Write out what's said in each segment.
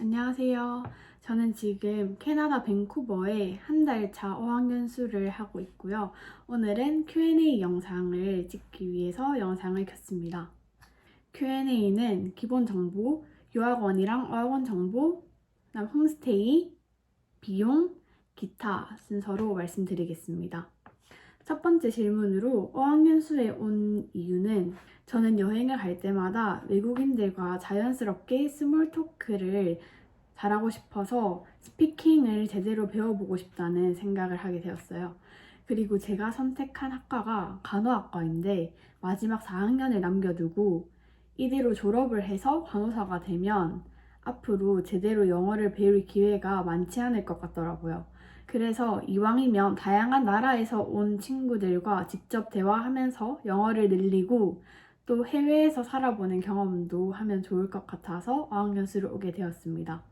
안녕하세요. 저는 지금 캐나다 밴쿠버에 한 달 차 어학연수를 하고 있고요. 오늘은 Q&A 영상을 찍기 위해서 영상을 켰습니다. Q&A는 기본 정보, 유학원이랑 어학원 정보, 그다음 홈스테이, 비용, 기타 순서로 말씀드리겠습니다. 첫 번째 질문으로 어학연수에 온 이유는 저는 여행을 갈 때마다 외국인들과 자연스럽게 스몰 토크를 잘하고 싶어서 스피킹을 제대로 배워보고 싶다는 생각을 하게 되었어요. 그리고 제가 선택한 학과가 간호학과인데 마지막 4학년을 남겨두고 이대로 졸업을 해서 간호사가 되면 앞으로 제대로 영어를 배울 기회가 많지 않을 것 같더라고요. 그래서 이왕이면 다양한 나라에서 온 친구들과 직접 대화하면서 영어를 늘리고 또 해외에서 살아보는 경험도 하면 좋을 것 같아서 어학연수를 오게 되었습니다.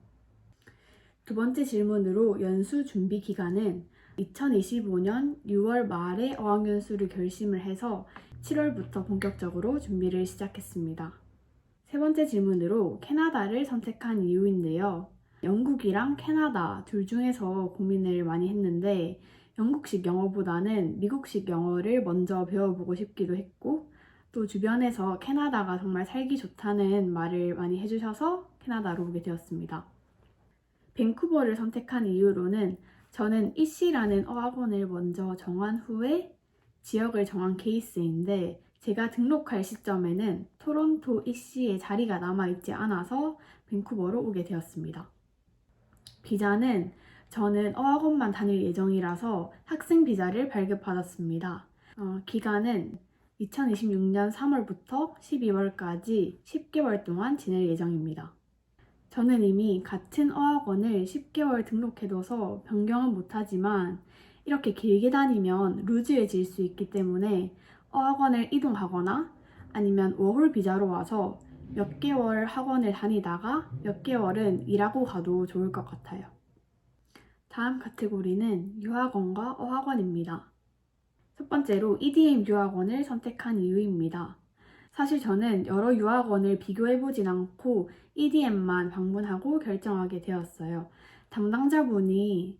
두 번째 질문으로 연수 준비 기간은 2025년 6월 말에 어학연수를 결심을 해서 7월부터 본격적으로 준비를 시작했습니다. 세 번째 질문으로 캐나다를 선택한 이유인데요. 영국이랑 캐나다 둘 중에서 고민을 많이 했는데 영국식 영어보다는 미국식 영어를 먼저 배워보고 싶기도 했고 또 주변에서 캐나다가 정말 살기 좋다는 말을 많이 해주셔서 캐나다로 오게 되었습니다. 밴쿠버를 선택한 이유로는 저는 이씨라는 어학원을 먼저 정한 후에 지역을 정한 케이스인데 제가 등록할 시점에는 토론토 이씨에 자리가 남아있지 않아서 밴쿠버로 오게 되었습니다. 비자는 저는 어학원만 다닐 예정이라서 학생 비자를 발급받았습니다. 기간은 2026년 3월부터 12월까지 10개월 동안 지낼 예정입니다. 저는 이미 같은 어학원을 10개월 등록해둬서 변경은 못하지만 이렇게 길게 다니면 루즈해질 수 있기 때문에 어학원을 이동하거나 아니면 워홀 비자로 와서 몇 개월 학원을 다니다가 몇 개월은 일하고 가도 좋을 것 같아요. 다음 카테고리는 유학원과 어학원입니다. 첫 번째로 EDM 유학원을 선택한 이유입니다. 사실 저는 여러 유학원을 비교해보진 않고 EDM만 방문하고 결정하게 되었어요. 담당자분이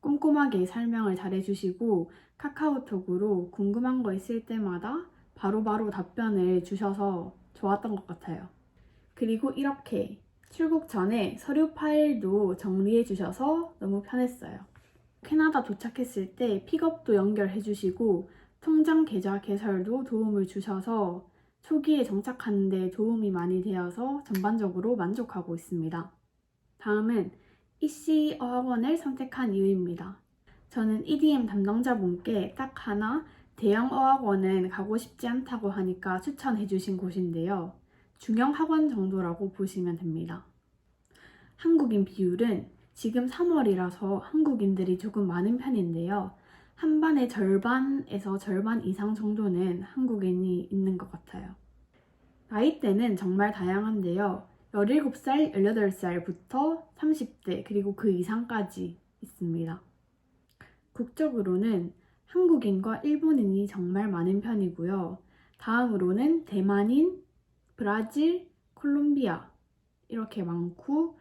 꼼꼼하게 설명을 잘해주시고 카카오톡으로 궁금한 거 있을 때마다 바로바로 답변을 주셔서 좋았던 것 같아요. 그리고 이렇게 출국 전에 서류 파일도 정리해 주셔서 너무 편했어요. 캐나다 도착했을 때 픽업도 연결해 주시고 통장 계좌 개설도 도움을 주셔서 초기에 정착하는 데 도움이 많이 되어서 전반적으로 만족하고 있습니다. 다음은 EC 어학원을 선택한 이유입니다. 저는 EDM 담당자분께 딱 하나 대형 어학원은 가고 싶지 않다고 하니까 추천해 주신 곳인데요. 중형 학원 정도라고 보시면 됩니다. 한국인 비율은 지금 3월이라서 한국인들이 조금 많은 편인데요. 한 반의 절반에서 절반 이상 정도는 한국인이 있는 것 같아요. 나이대는 정말 다양한데요. 17살, 18살부터 30대 그리고 그 이상까지 있습니다. 국적으로는 한국인과 일본인이 정말 많은 편이고요. 다음으로는 대만인, 브라질, 콜롬비아 이렇게 많고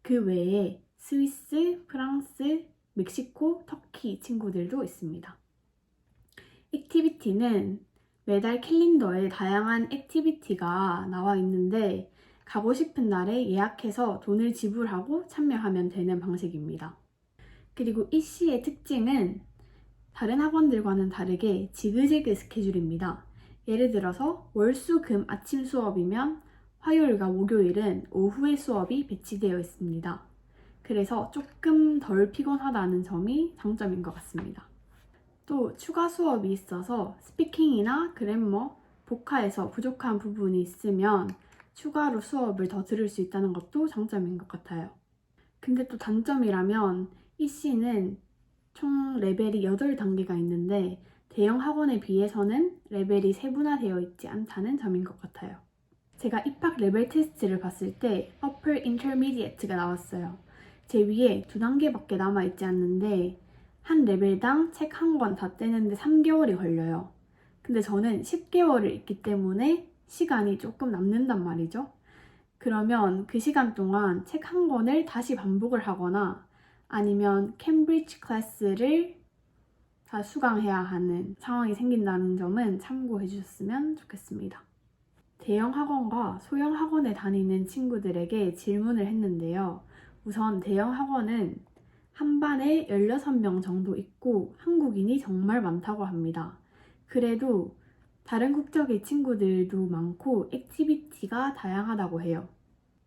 그 외에 스위스, 프랑스, 멕시코, 터키 친구들도 있습니다. 액티비티는 매달 캘린더에 다양한 액티비티가 나와 있는데 가고 싶은 날에 예약해서 돈을 지불하고 참여하면 되는 방식입니다. 그리고 이씨의 특징은 다른 학원들과는 다르게 지그재그 스케줄입니다. 예를 들어서 월, 수, 금 아침 수업이면 화요일과 목요일은 오후에 수업이 배치되어 있습니다. 그래서 조금 덜 피곤하다는 점이 장점인 것 같습니다. 또 추가 수업이 있어서 스피킹이나 그래머, 보카에서 부족한 부분이 있으면 추가로 수업을 더 들을 수 있다는 것도 장점인 것 같아요. 근데 또 단점이라면 EC는 총 레벨이 8단계가 있는데 대형 학원에 비해서는 레벨이 세분화되어 있지 않다는 점인 것 같아요. 제가 입학 레벨 테스트를 봤을 때 Upper Intermediate가 나왔어요. 제 위에 2단계밖에 남아있지 않는데 한 레벨당 책 한 권 다 떼는데 3개월이 걸려요. 근데 저는 10개월을 있기 때문에 시간이 조금 남는단 말이죠. 그러면 그 시간 동안 책 한 권을 다시 반복을 하거나 아니면 캠브리지 클래스를 다 수강해야 하는 상황이 생긴다는 점은 참고해 주셨으면 좋겠습니다. 대형 학원과 소형 학원에 다니는 친구들에게 질문을 했는데요. 우선 대형 학원은 한 반에 16명 정도 있고 한국인이 정말 많다고 합니다. 그래도 다른 국적의 친구들도 많고 액티비티가 다양하다고 해요.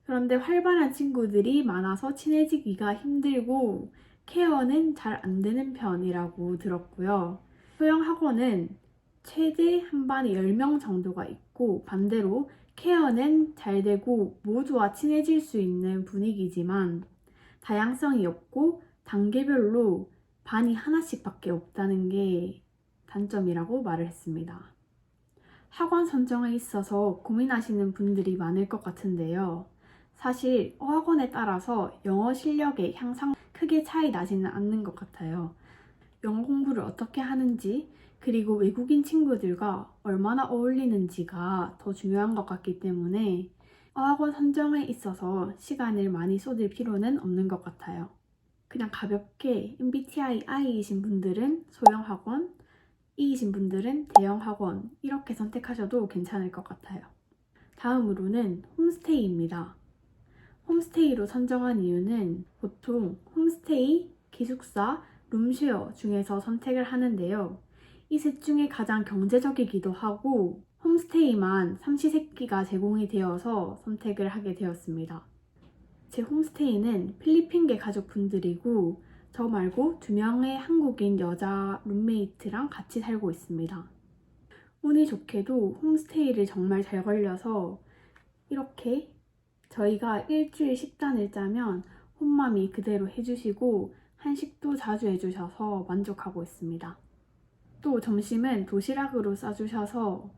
그런데 활발한 친구들이 많아서 친해지기가 힘들고 케어는 잘 안 되는 편이라고 들었고요. 소형 학원은 최대 한 반에 10명 정도가 있고 반대로 케어는 잘 되고 모두와 친해질 수 있는 분위기지만 다양성이 없고 단계별로 반이 하나씩밖에 없다는 게 단점이라고 말을 했습니다. 학원 선정에 있어서 고민하시는 분들이 많을 것 같은데요. 사실 어학원에 따라서 영어 실력의 향상 크게 차이 나지는 않는 것 같아요. 영어 공부를 어떻게 하는지 그리고 외국인 친구들과 얼마나 어울리는지가 더 중요한 것 같기 때문에 어학원 선정에 있어서 시간을 많이 쏟을 필요는 없는 것 같아요. 그냥 가볍게 MBTI I이신 분들은 소형 학원, E이신 분들은 대형 학원 이렇게 선택하셔도 괜찮을 것 같아요. 다음으로는 홈스테이입니다. 홈스테이로 선정한 이유는 보통 홈스테이, 기숙사, 룸쉐어 중에서 선택을 하는데요. 이 셋 중에 가장 경제적이기도 하고 홈스테이만 삼시세끼가 제공이 되어서 선택을 하게 되었습니다. 제 홈스테이는 필리핀계 가족분들이고 저 말고 2명의 한국인 여자 룸메이트랑 같이 살고 있습니다. 운이 좋게도 홈스테이를 정말 잘 걸려서 이렇게 저희가 일주일 식단을 짜면 홈맘이 그대로 해주시고 한식도 자주 해주셔서 만족하고 있습니다. 또 점심은 도시락으로 싸주셔서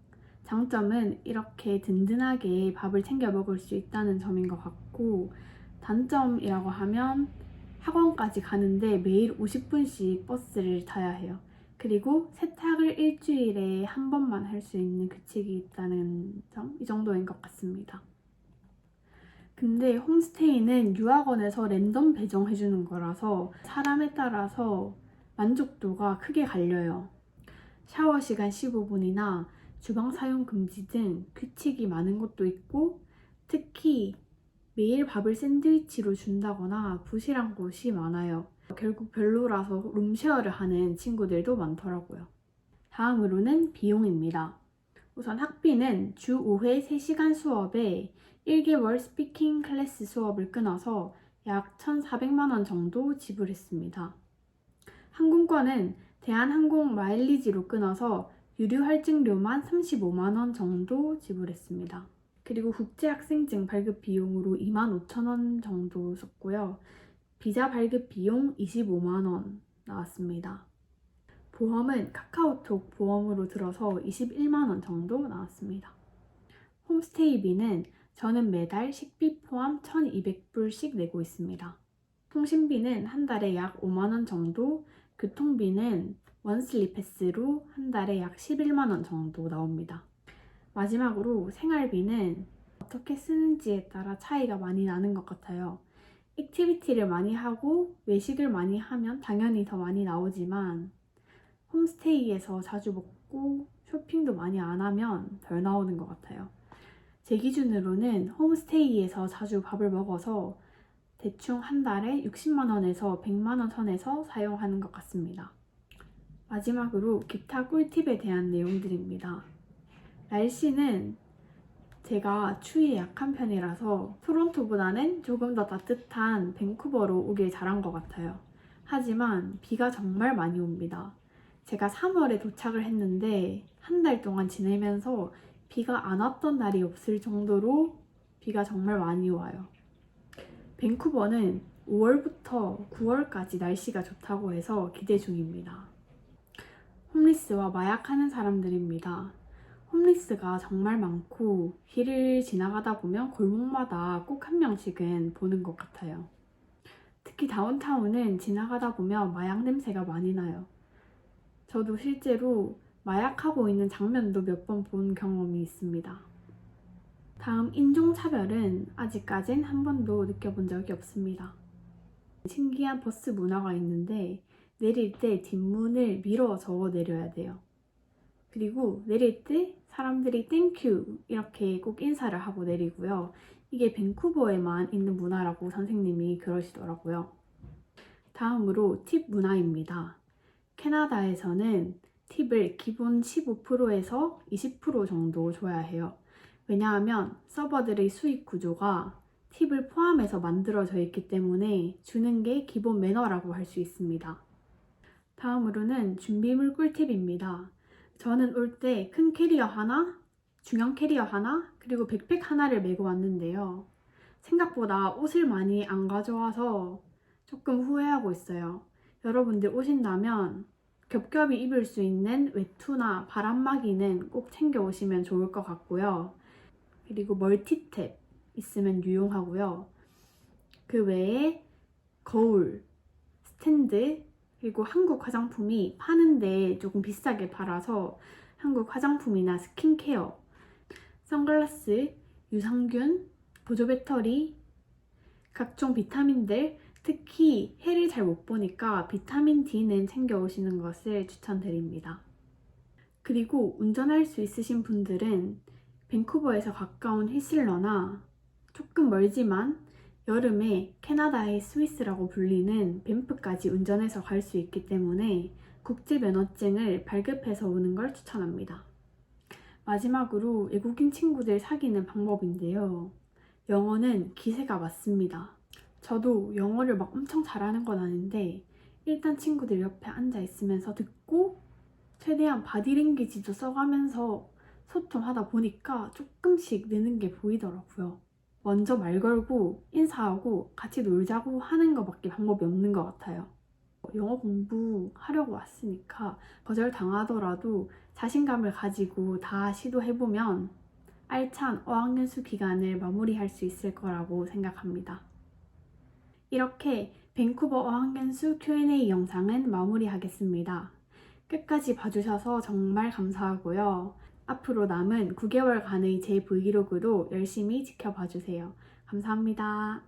장점은 이렇게 든든하게 밥을 챙겨 먹을 수 있다는 점인 것 같고 단점이라고 하면 학원까지 가는데 매일 50분씩 버스를 타야 해요. 그리고 세탁을 일주일에 한 번만 할 수 있는 규칙이 있다는 점, 이 정도인 것 같습니다. 근데 홈스테이는 유학원에서 랜덤 배정해주는 거라서 사람에 따라서 만족도가 크게 갈려요. 샤워 시간 15분이나 주방 사용 금지 등 규칙이 많은 곳도 있고 특히 매일 밥을 샌드위치로 준다거나 부실한 곳이 많아요. 결국 별로라서 룸쉐어를 하는 친구들도 많더라고요. 다음으로는 비용입니다. 우선 학비는 주 5회 3시간 수업에 1개월 스피킹 클래스 수업을 끊어서 약 1,400만 원 정도 지불했습니다. 항공권은 대한항공 마일리지로 끊어서 유류 할증료만 35만 원 정도 지불했습니다. 그리고 국제학생증 발급 비용으로 25,000원 정도 썼고요. 비자 발급 비용 25만 원 나왔습니다. 보험은 카카오톡 보험으로 들어서 21만 원 정도 나왔습니다. 홈스테이비는 저는 매달 식비 포함 1,200불씩 내고 있습니다. 통신비는 한 달에 약 5만 원 정도, 교통비는 원슬리 패스로 한 달에 약 11만 원 정도 나옵니다. 마지막으로 생활비는 어떻게 쓰는지에 따라 차이가 많이 나는 것 같아요. 액티비티를 많이 하고 외식을 많이 하면 당연히 더 많이 나오지만 홈스테이에서 자주 먹고 쇼핑도 많이 안 하면 덜 나오는 것 같아요. 제 기준으로는 홈스테이에서 자주 밥을 먹어서 대충 한 달에 60만 원에서 100만 원 선에서 사용하는 것 같습니다. 마지막으로 기타 꿀팁에 대한 내용들입니다. 날씨는 제가 추위에 약한 편이라서 토론토보다는 조금 더 따뜻한 밴쿠버로 오길 잘한 것 같아요. 하지만 비가 정말 많이 옵니다. 제가 3월에 도착을 했는데 한 달 동안 지내면서 비가 안 왔던 날이 없을 정도로 비가 정말 많이 와요. 밴쿠버는 5월부터 9월까지 날씨가 좋다고 해서 기대 중입니다. 홈리스와 마약하는 사람들입니다. 홈리스가 정말 많고 길을 지나가다 보면 골목마다 꼭 한 명씩은 보는 것 같아요. 특히 다운타운은 지나가다 보면 마약 냄새가 많이 나요. 저도 실제로 마약하고 있는 장면도 몇 번 본 경험이 있습니다. 다음 인종차별은 아직까진 한 번도 느껴본 적이 없습니다. 신기한 버스 문화가 있는데 내릴 때 뒷문을 밀어서 내려야 돼요. 그리고 내릴 때 사람들이 땡큐 이렇게 꼭 인사를 하고 내리고요. 이게 밴쿠버에만 있는 문화라고 선생님이 그러시더라고요. 다음으로 팁 문화입니다. 캐나다에서는 팁을 기본 15%에서 20% 정도 줘야 해요. 왜냐하면 서버들의 수익 구조가 팁을 포함해서 만들어져 있기 때문에 주는 게 기본 매너라고 할 수 있습니다. 다음으로는 준비물 꿀팁입니다. 저는 올 때 큰 캐리어 하나, 중형 캐리어 하나, 그리고 백팩 하나를 메고 왔는데요. 생각보다 옷을 많이 안 가져와서 조금 후회하고 있어요. 여러분들 오신다면 겹겹이 입을 수 있는 외투나 바람막이는 꼭 챙겨 오시면 좋을 것 같고요. 그리고 멀티탭 있으면 유용하고요. 그 외에 거울, 스탠드, 그리고 한국 화장품이 파는데 조금 비싸게 팔아서 한국 화장품이나 스킨케어, 선글라스, 유산균, 보조 배터리, 각종 비타민들, 특히 해를 잘 못 보니까 비타민 D는 챙겨 오시는 것을 추천드립니다. 그리고 운전할 수 있으신 분들은 밴쿠버에서 가까운 휘슬러나 조금 멀지만 여름에 캐나다의 스위스라고 불리는 밴프까지 운전해서 갈 수 있기 때문에 국제 면허증을 발급해서 오는 걸 추천합니다. 마지막으로 외국인 친구들 사귀는 방법인데요. 영어는 기세가 맞습니다. 저도 영어를 막 엄청 잘하는 건 아닌데 일단 친구들 옆에 앉아 있으면서 듣고 최대한 바디랭귀지도 써가면서 소통하다 보니까 조금씩 느는 게 보이더라고요. 먼저 말 걸고 인사하고 같이 놀자고 하는 것밖에 방법이 없는 것 같아요. 영어 공부하려고 왔으니까 거절 당하더라도 자신감을 가지고 다 시도해보면 알찬 어학연수 기간을 마무리할 수 있을 거라고 생각합니다. 이렇게 밴쿠버 어학연수 Q&A 영상은 마무리하겠습니다. 끝까지 봐주셔서 정말 감사하고요. 앞으로 남은 9개월간의 제 브이로그도 열심히 지켜봐주세요. 감사합니다.